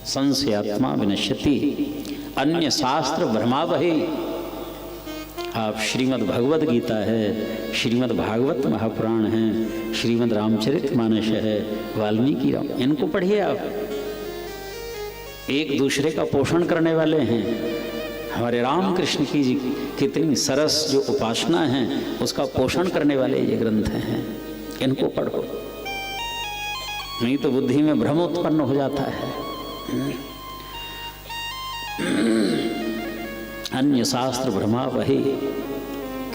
संशयात्मा विनश्यति अन्य शास्त्र भ्रमावहे। आप श्रीमद् भगवद गीता है, श्रीमद् भागवत महापुराण है, श्रीमद् रामचरितमानस है, वाल्मीकि राम, इनको पढ़िए आप। एक दूसरे का पोषण करने वाले हैं। हमारे राम कृष्ण की जी कितनी सरस जो उपासना है उसका पोषण करने वाले ये ग्रंथ हैं, इनको पढ़ो, नहीं तो बुद्धि में भ्रम उत्पन्न हो जाता है। अन्य शास्त्र भ्रमा वही,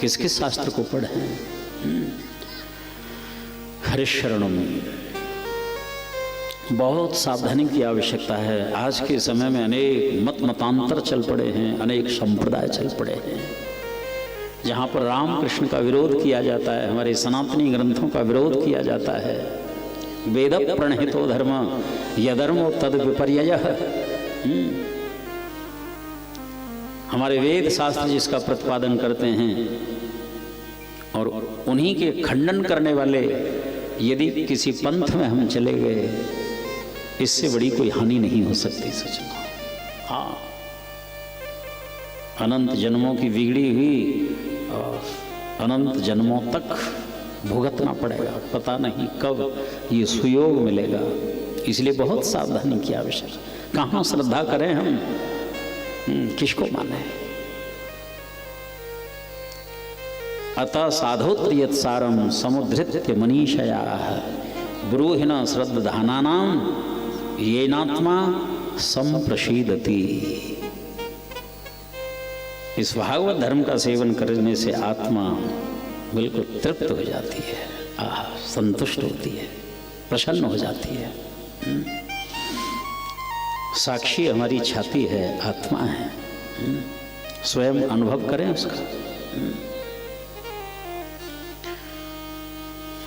किस किस शास्त्र को पढ़ें? हरिशरणम, बहुत सावधानी की आवश्यकता है। आज के समय में अनेक मत मतांतर चल पड़े हैं, अनेक संप्रदाय चल पड़े हैं, जहाँ पर राम कृष्ण का विरोध किया जाता है, हमारे सनातनी ग्रंथों का विरोध किया जाता है। वेद प्रणहितो धर्म यधर्मो तद विपर्ययः। हमारे वेद शास्त्र जिसका प्रतिपादन करते हैं और उन्हीं के खंडन करने वाले यदि किसी पंथ में हम चले गए, इससे बड़ी कोई हानि नहीं हो सकती। सच में हाँ, अनंत जन्मों की बिगड़ी हुई और अनंत जन्मों तक भुगतना पड़ेगा, पता नहीं कब ये सुयोग मिलेगा। इसलिए बहुत सावधानी की आवश्यकता। कहाँ श्रद्धा करें हम, किसको माने? अतः साधोत्रियत सारम समुद्धृत्य मनीषया ब्रूहिण श्रद्धानानाम येनात्मा संप्रसीदति। इस भागवत धर्म का सेवन करने से आत्मा बिल्कुल तृप्त हो जाती है, संतुष्ट होती है, प्रसन्न हो जाती है। साक्षी हमारी छाती है, आत्मा है, स्वयं अनुभव करें उसका।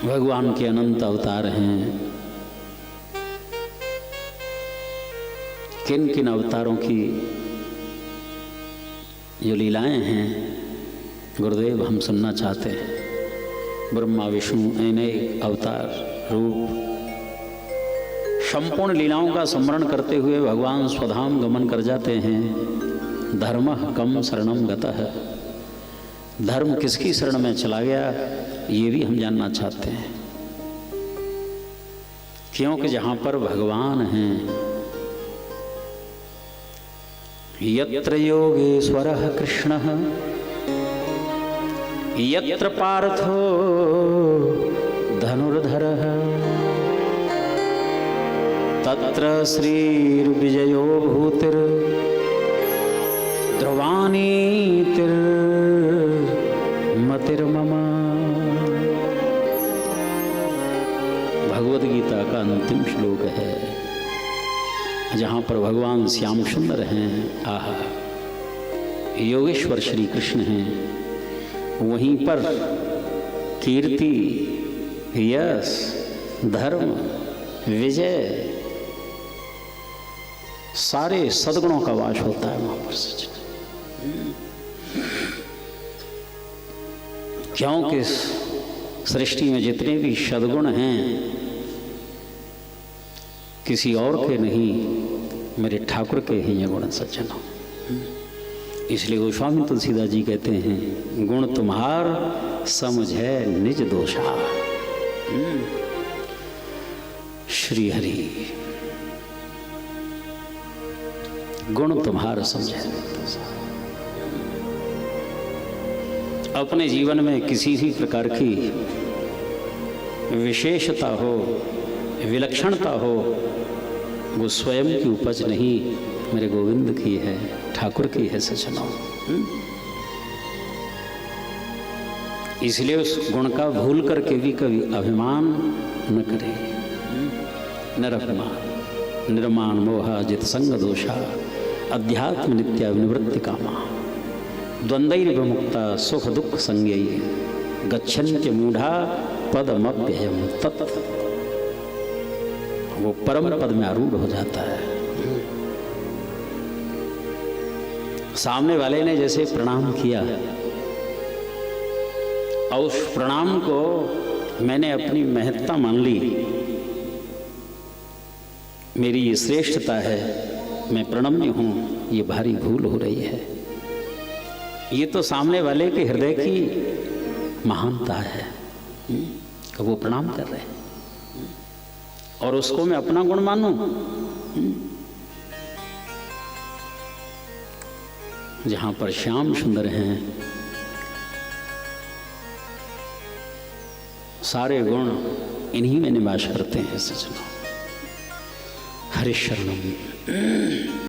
भगवान के अनंत अवतार हैं, किन किन अवतारों की जो लीलाएं हैं गुरुदेव हम सुनना चाहते हैं। ब्रह्मा विष्णु अनेक अवतार रूप संपूर्ण लीलाओं का स्मरण करते हुए भगवान स्वधाम गमन कर जाते हैं। धर्मः कम शरणम गतः, धर्म किसकी शरण में चला गया ये भी हम जानना चाहते हैं, क्योंकि जहां पर भगवान हैं, यत्र योगेश्वरः कृष्णः यत्र पार्थो धनुर्धरः तत्र श्रीर्विजयो भूतिर् ध्रुवानीतिर्मतिर्मम। भगवद गीता का अंतिम श्लोक है, जहाँ पर भगवान श्याम सुंदर हैं, आहा योगेश्वर श्री कृष्ण हैं, वहीं पर कीर्ति, यश, धर्म, विजय, सारे सद्गुणों का वास होता है वहां पर। सच क्योंकि सृष्टि में जितने भी सद्गुण हैं किसी और के नहीं, मेरे ठाकुर के ही ये गुण सज्जनों। इसलिए गोस्वामी तुलसीदास जी कहते हैं, गुण तुम्हार समझ है निज दोषा। श्री हरि गुण तुम्हार समझ है निज दोषा। अपने जीवन में किसी भी प्रकार की विशेषता हो, विलक्षणता हो, वो स्वयं की उपज नहीं, मेरे गोविंद की है, ठाकुर की है सज्जनों। इसलिए उस गुण का भूल करके भी कभी अभिमान न करे। निरभिमान निर्माण मोहा जित संग दोषा अध्यात्म नित्या विनिवृत्ति कामा द्वंद्वैर विमुक्ता सुख दुख संज्ञै गच्छन्त्य मूढ़ा पदमप्ययम् तत्। वो परम पद में आरूढ़ हो जाता है। सामने वाले ने जैसे प्रणाम किया और उस प्रणाम को मैंने अपनी महत्ता मान ली, मेरी ये श्रेष्ठता है, मैं प्रणम्य हूँ, ये भारी भूल हो रही है। ये तो सामने वाले के हृदय की महानता है कि वो प्रणाम कर रहे हैं और उसको मैं अपना गुण मानूं। जहां पर श्याम सुंदर हैं, सारे गुण इन्हीं में निवास करते हैं सज्जनों। हरि शरणम।